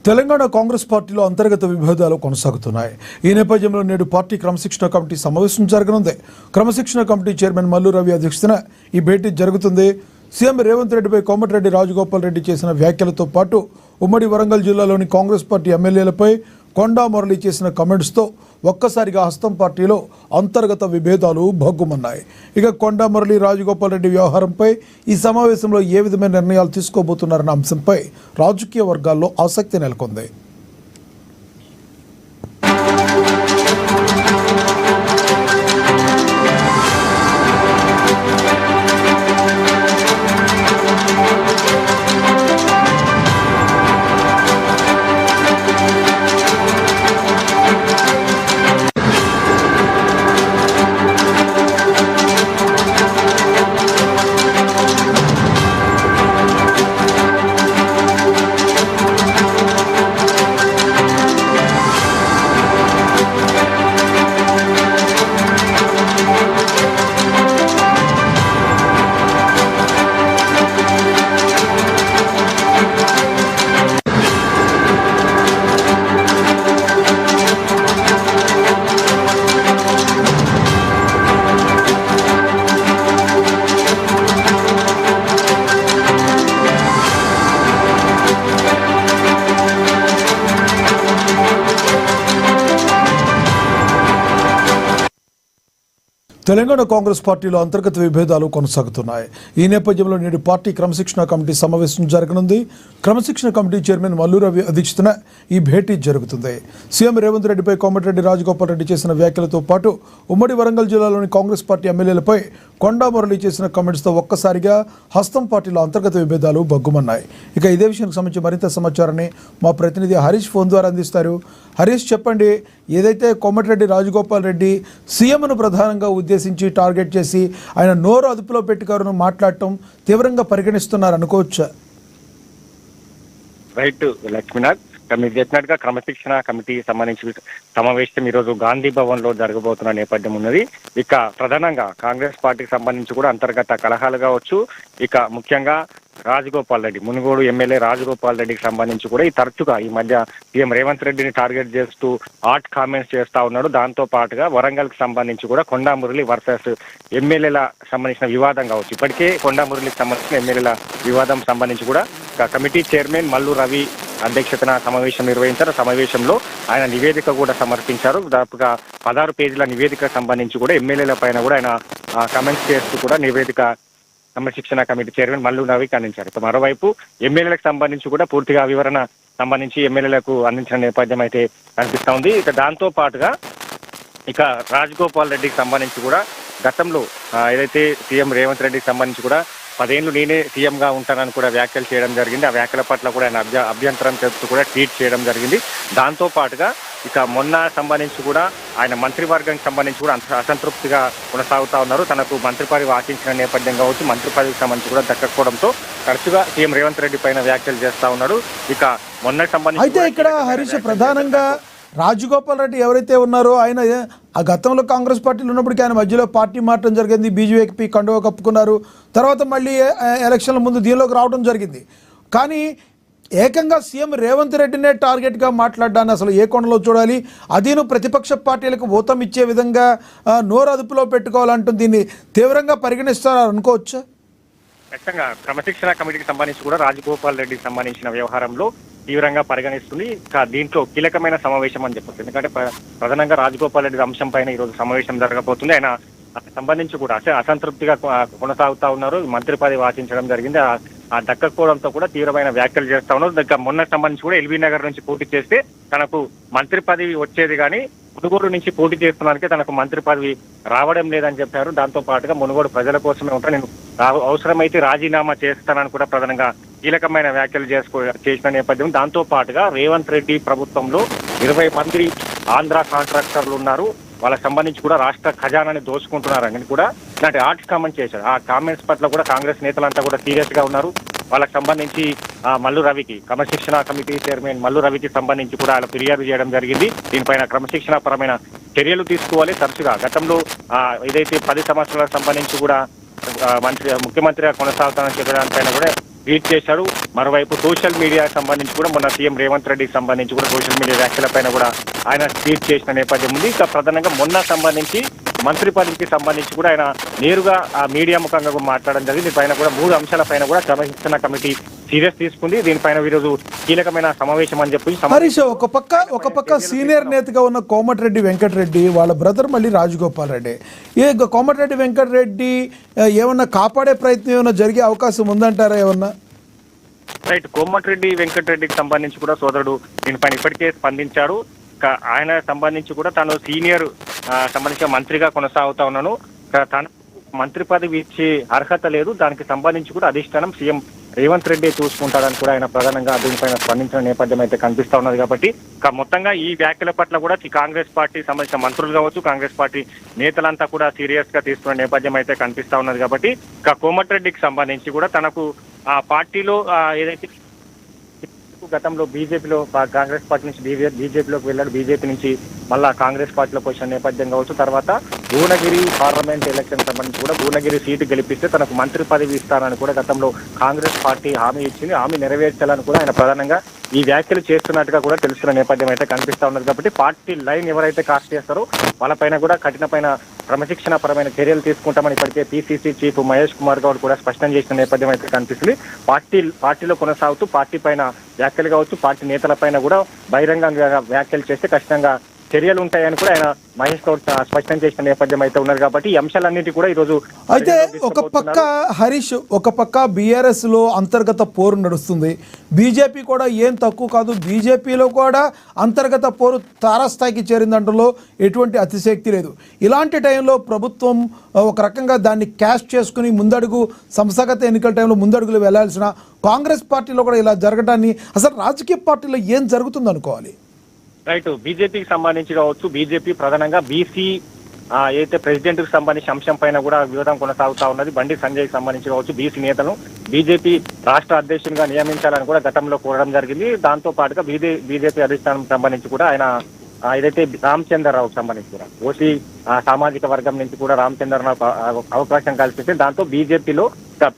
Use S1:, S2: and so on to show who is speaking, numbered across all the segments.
S1: తెలంగాణ కాంగ్రెస్ పార్టీలో అంతర్గత విభేదాలు కొనసాగుతున్నాయి. ఈ నేపథ్యంలో నేడు పార్టీ క్రమశిక్షణ కమిటీ సమావేశం జరగనుంది. క్రమశిక్షణ కమిటీ చైర్మన్ మల్లు రవి అధ్యక్షతన ఈ భేటీ జరుగుతుంది. సీఎం రేవంత్ రెడ్డిపై కోమటిరెడ్డి రాజగోపాల్ రెడ్డి చేసిన వ్యాఖ్యలతో పాటు ఉమ్మడి వరంగల్ జిల్లాలోని కాంగ్రెస్ పార్టీ ఎమ్మెల్యేలపై కొండా మురళి చేసిన కమెంట్స్తో ఒక్కసారిగా హస్తం పార్టీలో అంతర్గత విభేదాలు భగ్గుమన్నాయి. ఇక కొండా మురళి రాజగోపాల్ రెడ్డి వ్యవహారంపై ఈ సమావేశంలో ఏ విధమైన నిర్ణయాలు తీసుకోబోతున్నారన్న అంశంపై రాజకీయ వర్గాల్లో ఆసక్తి నెలకొంది. తెలంగాణ కాంగ్రెస్ పార్టీలో అంతర్గత విభేదాలు కొనసాగుతున్నాయి. ఈ నేపథ్యంలో నేడు పార్టీ క్రమశిక్షణ కమిటీ సమావేశం జరగనుంది. క్రమశిక్షణ కమిటీ చైర్మన్ మల్లు రవి అధ్యక్షతన ఈ భేటీ జరుగుతుంది. సీఎం రేవంత్ రెడ్డిపై కోమటిరెడ్డి రాజగోపాల్ రెడ్డి చేసిన వ్యాఖ్యలతో పాటు ఉమ్మడి వరంగల్ జిల్లాలోని కాంగ్రెస్ పార్టీ ఎమ్మెల్యేలపై కొండా మురళి చేసిన కమెంట్స్తో ఒక్కసారిగా హస్తం పార్టీలో అంతర్గత విభేదాలు భగ్గుమన్నాయి. ఇక ఇదే విషయానికి సంబంధించి మరింత సమాచారాన్ని మా ప్రతినిధి హరీష్ ఫోన్ ద్వారా అందిస్తారు. హరీష్, చెప్పండి, ఏదైతే కోమటిరెడ్డి రాజగోపాల్ రెడ్డి సీఎంను ప్రధానంగా ఉద్దేశించి టార్గెట్ చేసి ఆయన నోరు అదుపులో పెట్టుకోవాలని మాట్లాడటం తీవ్రంగా పరిగణిస్తున్నారు అనుకోవచ్చా?
S2: రైట్ లక్ష్మీనాథ్, మీరు చెప్పినట్టుగా క్రమశిక్షణ కమిటీ సంబంధించి సమావేశం ఈరోజు గాంధీ భవన్ లో జరగబోతున్న నేపథ్యం ఉన్నది. ఇక ప్రధానంగా కాంగ్రెస్ పార్టీకి సంబంధించి కూడా అంతర్గత కలహాలు కావచ్చు, ఇక ముఖ్యంగా రాజగోపాల్ రెడ్డి, మునుగోడు ఎమ్మెల్యే రాజగోపాల్ రెడ్డికి సంబంధించి కూడా ఈ తరచుగా ఈ మధ్య సీఎం రేవంత్ రెడ్డిని టార్గెట్ చేస్తూ హాట్ కామెంట్స్ చేస్తా ఉన్నాడు. దాంతో పాటుగా వరంగల్ కి సంబంధించి కూడా కొండా మురళి వర్సెస్ ఎమ్మెల్యేల సంబంధించిన వివాదం కావచ్చు. ఇప్పటికే కొండా మురళికి సంబంధించిన ఎమ్మెల్యేల వివాదం సంబంధించి కూడా కమిటీ చైర్మన్ మల్లు రవి అధ్యక్షతన సమావేశం నిర్వహించారు. సమావేశంలో ఆయన నివేదిక కూడా సమర్పించారు. దాదాపుగా 16 పేజీల నివేదిక సంబంధించి కూడా ఎమ్మెల్యేల పైన కూడా ఆయన కామెంట్స్ చేస్తూ కూడా నివేదిక క్రమశిక్షణ కమిటీ చైర్మన్ మల్లు రవికి అందించారు. ఇక మరోవైపు ఎమ్మెల్యేలకు సంబంధించి కూడా పూర్తిగా వివరణ సంబంధించి ఎమ్మెల్యేలకు అందించిన నేపథ్యం అయితే కనిపిస్తా ఉంది. ఇక దాంతో పాటుగా ఇక రాజగోపాల్ రెడ్డికి సంబంధించి కూడా గతంలో ఏదైతే సీఎం రేవంత్ రెడ్డికి సంబంధించి కూడా 10 ఏళ్ళు నేనే సీఎంగా ఉంటానని కూడా వ్యాఖ్యలు చేయడం జరిగింది. ఆ వ్యాఖ్యల పట్ల కూడా ఆయన అభ్యంతరం చెప్తూ కూడా ట్వీట్ చేయడం జరిగింది. దాంతో పాటుగా ఇక మొన్న సంబంధించి కూడా ఆయన మంత్రివర్గానికి సంబంధించి కూడా అసంతృప్తిగా కొనసాగుతా ఉన్నారు. తనకు మంత్రి పదవి ఆశించిన నేపథ్యం కావచ్చు, మంత్రి పదవికి సంబంధించి కూడా దక్కకపోవడంతో తరచుగా సీఎం రేవంత్ రెడ్డి పైన వ్యాఖ్యలు చేస్తా ఉన్నాడు. ఇక మొన్న సంబంధించి
S1: అయితే ఇక్కడ హరీష్, ప్రధానంగా రాజగోపాల్ రెడ్డి ఎవరైతే ఉన్నారో ఆయన ఆ గతంలో కాంగ్రెస్ పార్టీలో ఉన్నప్పటికీ ఆయన మధ్యలో పార్టీ మారడం జరిగింది. బీజేపీ కండువా కప్పుకున్నారు. తర్వాత మళ్ళీ ఎలక్షన్ల ముందు దీనిలోకి రావడం జరిగింది. కానీ ఏకంగా సీఎం రేవంత్ రెడ్డినే టార్గెట్గా మాట్లాడ్డాన్ని అసలు ఏ కోణంలో చూడాలి? అదీను ప్రతిపక్ష పార్టీలకు ఊతం ఇచ్చే విధంగా నోరు అదుపులో పెట్టుకోవాలంటుంది. దీన్ని తీవ్రంగా పరిగణిస్తారని అనుకోవచ్చా?
S2: ఖచ్చితంగా క్రమశిక్షణ కమిటీకి సంబంధించి కూడా రాజగోపాల్ రెడ్డికి సంబంధించిన వ్యవహారంలో తీవ్రంగా పరిగణిస్తుంది. దీంట్లో కీలకమైన సమావేశం అని చెప్పొచ్చు. ఎందుకంటే ప్రధానంగా రాజగోపాల్ రెడ్డి అంశం పైన ఈరోజు సమావేశం జరగబోతుంది. ఆయన సంబంధించి కూడా అసంతృప్తిగా కొనసాగుతా ఉన్నారు. మంత్రి పదవి ఆశించడం జరిగింది. ఆ దక్కకపోవడంతో కూడా తీవ్రమైన వ్యాఖ్యలు చేస్తా ఉన్నారు. మొన్న సంబంధించి కూడా ఎల్బీ నగర్ నుంచి పోటీ చేస్తే తనకు మంత్రి పదవి వచ్చేది, కానీ మునుగోడు నుంచి పోటీ చేస్తున్నానికి తనకు మంత్రి పదవి రావడం లేదని చెప్పారు. దాంతో పాటుగా మునుగోడు ప్రజల కోసమే ఉంటా, నేను అవసరమైతే రాజీనామా చేస్తానని కూడా ప్రధానంగా కీలకమైన వ్యాఖ్యలు చేసిన నేపథ్యం. దాంతో పాటుగా రేవంత్ రెడ్డి ప్రభుత్వంలో 20 మంది ఆంధ్ర కాంట్రాక్టర్లు ఉన్నారు. వాళ్ళకి సంబంధించి కూడా రాష్ట్ర ఖజానాన్ని దోచుకుంటున్నారని కూడా ఇలాంటి ఆర్ట్స్ కామెంట్స్ చేశారు. ఆ కామెంట్స్ పట్ల కూడా కాంగ్రెస్ నేతలంతా కూడా సీరియస్ గా ఉన్నారు. వాళ్ళకి సంబంధించి మల్లు రవికి, క్రమశిక్షణ కమిటీ చైర్మన్ మల్లు రవికి సంబంధించి కూడా ఆయన ఫిర్యాదు చేయడం జరిగింది. దీనిపైన క్రమశిక్షణ పరమైన చర్యలు తీసుకోవాలి. తరచుగా గతంలో ఏదైతే 10 సంవత్సరాలకు సంబంధించి కూడా ముఖ్యమంత్రిగా కొనసాగుతానని చెప్పడానిపైన కూడా ట్వీట్ చేశారు. మరోవైపు సోషల్ మీడియాకి సంబంధించి కూడా మొన్న సీఎం రేవంత్ రెడ్డికి సంబంధించి కూడా సోషల్ మీడియా వ్యాఖ్యలపైన కూడా ఆయన ట్వీట్ చేసిన నేపథ్యం ఉంది. ఇక ప్రధానంగా మొన్న సంబంధించి మంత్రి పదవికి సంబంధించి కూడా ఆయన నేరుగా ఆ మీడియా ముఖంగా కూడా మాట్లాడడం జరిగింది. దీనిపైన కూడా 3 అంశాలపైన కూడా క్రమశిక్షణ కమిటీ సీరియస్ తీసుకుంది. దీనిపైన ఈరోజు కీలకమైన సమావేశం అని చెప్పి
S1: హరీష్, ఒక పక్క సీనియర్ నేతగా ఉన్న కోమటిరెడ్డి వెంకటరెడ్డి వాళ్ళ బ్రదర్ మళ్ళీ రాజగోపాల్ రెడ్డి, కోమటిరెడ్డి వెంకటరెడ్డి ఏమన్నా కాపాడే ప్రయత్నం ఏమన్నా జరిగే అవకాశం ఉందంటారా ఏమన్నా?
S2: రైట్, కోమటిరెడ్డి వెంకటరెడ్డికి సంబంధించి కూడా సోదరుడు దీనిపైన ఇప్పటికే స్పందించాడు. ఆయన సంబంధించి కూడా తాను సీనియర్ సంబంధించిన మంత్రిగా కొనసాగుతా ఉన్నాను, తన మంత్రి పదవి ఇచ్చే అర్హత లేదు, దానికి సంబంధించి కూడా అధిష్టానం సీఎం రేవంత్ రెడ్డి చూసుకుంటాడని కూడా ఆయన ప్రధానంగా దీనిపైన స్పందించిన నేపథ్యం అయితే కనిపిస్తా ఉన్నది. కాబట్టి మొత్తంగా ఈ వ్యాఖ్యల పట్ల కూడా కాంగ్రెస్ పార్టీ సంబంధించిన మంత్రులు కావచ్చు, కాంగ్రెస్ పార్టీ నేతలంతా కూడా సీరియస్ గా తీసుకున్న నేపథ్యం అయితే కనిపిస్తా ఉన్నది. కాబట్టి కోమటిరెడ్డికి సంబంధించి కూడా తనకు ఆ పార్టీలో ఏదైతే గతంలో బీజేపీలో కాంగ్రెస్ పార్టీ నుంచి బీజేపీలోకి వెళ్ళాడు, బీజేపీ నుంచి మళ్ళా కాంగ్రెస్ పార్టీలోకి వచ్చిన నేపథ్యం కావచ్చు. తర్వాత భువనగిరి పార్లమెంట్ ఎలక్షన్ సంబంధించి కూడా భువనగిరి సీటు గెలిపిస్తే తనకు మంత్రి పదవి ఇస్తానని కూడా గతంలో కాంగ్రెస్ పార్టీ హామీ ఇచ్చింది. హామీ నెరవేర్చాలని కూడా ఆయన ప్రధానంగా ఈ వ్యాఖ్యలు చేస్తున్నట్టుగా కూడా తెలుస్తున్న నేపథ్యం అయితే కనిపిస్తా ఉన్నది. కాబట్టి పార్టీ లైన్ ఎవరైతే కాస్ట్ చేస్తారో వాళ్ళపైన కూడా కఠినమైన క్రమశిక్షణ పరమైన చర్యలు తీసుకుంటామని ఇప్పటికే పిసిసి చీఫ్ మహేష్ కుమార్ గౌడ్ కూడా స్పష్టం చేసిన నేపథ్యం అయితే కనిపిస్తుంది. పార్టీలో కొనసాగుతూ పార్టీ పైన వ్యాఖ్యలు కావచ్చు, పార్టీ నేతలపైన కూడా బహిరంగంగా వ్యాఖ్యలు చేస్తే ఖచ్చితంగా చర్యలు ఉంటాయని కూడా ఆయన మహేష్ గౌడ్ స్పష్టం చేసిన నేపథ్యం అయితే ఉన్నారు. కాబట్టి ఈ అంశాలన్నిటి కూడా ఈరోజు
S1: అయితే ఒక పక్క హరీష్, ఒక పక్క బీఆర్ఎస్ లో అంతర్గత పోరు నడుస్తుంది, బీజేపీ కూడా ఏం తక్కువ కాదు, బీజేపీలో కూడా అంతర్గత పోరు తారాస్థాయికి చేరిందంటలో ఎటువంటి అతిశక్తి లేదు. ఇలాంటి టైంలో ప్రభుత్వం ఒక రకంగా దాన్ని క్యాష్ చేసుకుని ముందడుగు సంస్థాగత ఎన్నికల టైంలో ముందడుగులు వెళ్లాల్సిన కాంగ్రెస్ పార్టీలో కూడా ఇలా జరగడాన్ని అసలు రాజకీయ పార్టీలో ఏం జరుగుతుంది అనుకోవాలి?
S2: రైట్, బీజేపీకి సంబంధించి కావచ్చు, బీజేపీ ప్రధానంగా బీసీ ఏదైతే ప్రెసిడెంట్ కి సంబంధించిన అంశం పైన కూడా వివాదం కొనసాగుతా ఉన్నది. బండి సంజయ్ సంబంధించి కావచ్చు, బీసీ నేతలను బీజేపీ రాష్ట్ర అధ్యక్షునిగా నియమించాలని కూడా గతంలో కోరడం జరిగింది. దాంతో పాటుగా బీజేపీ అధిష్టానం సంబంధించి కూడా ఆయన ఏదైతే రామచంద్రరావుకు సంబంధించి కూడా ఓసీ సామాజిక వర్గం నుంచి కూడా రామచంద్రరావు అవకాశం కల్పిస్తే దాంతో బీజేపీలో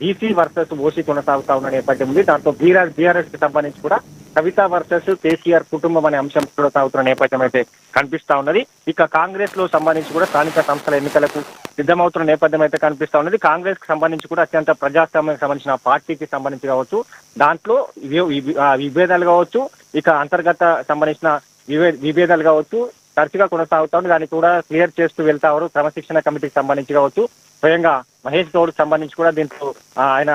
S2: బీసీ వర్సెస్ ఓసీ కొనసాగుతా ఉన్న నేపథ్యం ఉంది. దాంతో బీఆర్ఎస్ కి సంబంధించి కూడా కవిత వర్సెస్ కేసీఆర్ కుటుంబం అనే అంశం కూడా సాగుతున్న నేపథ్యం అయితే కనిపిస్తా ఉన్నది. ఇక కాంగ్రెస్ లో సంబంధించి కూడా స్థానిక సంస్థల ఎన్నికలకు సిద్ధమవుతున్న నేపథ్యం అయితే కనిపిస్తా ఉన్నది. కాంగ్రెస్ కి సంబంధించి కూడా అత్యంత ప్రజాస్వామ్యానికి సంబంధించిన పార్టీకి సంబంధించి కావచ్చు, దాంట్లో విభేదాలు కావచ్చు, ఇక అంతర్గత సంబంధించిన విభేదాలు కావచ్చు తరచుగా కొనసాగుతా ఉంది. దాన్ని కూడా క్లియర్ చేస్తూ వెళ్తారు. క్రమశిక్షణ కమిటీకి సంబంధించి కావచ్చు, స్వయంగా మహేష్ గౌడ్ సంబంధించి కూడా దీంట్లో ఆయన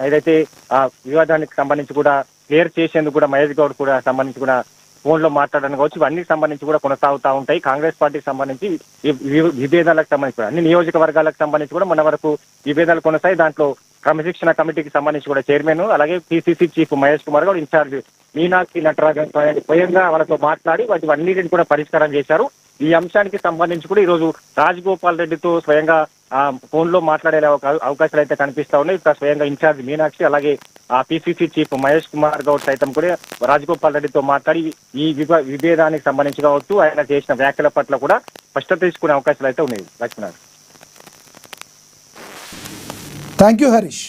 S2: ఏదైతే వివాదానికి సంబంధించి కూడా క్లియర్ చేసేందుకు కూడా మహేష్ గౌడ్ కూడా సంబంధించి కూడా ఫోన్ లో మాట్లాడడం కావచ్చు, ఇవన్నీ సంబంధించి కూడా కొనసాగుతూ ఉంటాయి. కాంగ్రెస్ పార్టీకి సంబంధించి విభేదాలకు సంబంధించి కూడా అన్ని నియోజకవర్గాలకు సంబంధించి కూడా మన వరకు విభేదాలు కొనసాయి. దాంట్లో క్రమశిక్షణ కమిటీకి సంబంధించి కూడా చైర్మన్, అలాగే PCC chief Mahesh Kumar Goud, in charge Meenakshi Natarajan స్వయంగా వాళ్ళతో మాట్లాడి వాటివన్నిటిని కూడా పరిష్కారం చేశారు. ఈ అంశానికి సంబంధించి కూడా ఈరోజు రాజగోపాల్ రెడ్డితో స్వయంగా ఫోన్ లో మాట్లాడే అవకాశాలు అయితే కనిపిస్తా ఉన్నాయి. ఇక్కడ స్వయంగా ఇన్ఛార్జ్ మీనాక్షి, అలాగే పిసిసి చీఫ్ మహేష్ కుమార్ గౌడ్ సైతం కూడా రాజగోపాల్ రెడ్డితో మాట్లాడి ఈ విభేదానికి సంబంధించి కావచ్చు, ఆయన చేసిన వ్యాఖ్యల పట్ల కూడా స్పష్టత తీసుకునే అవకాశాలు అయితే ఉన్నాయి. Lakshman,
S1: thank you Harish.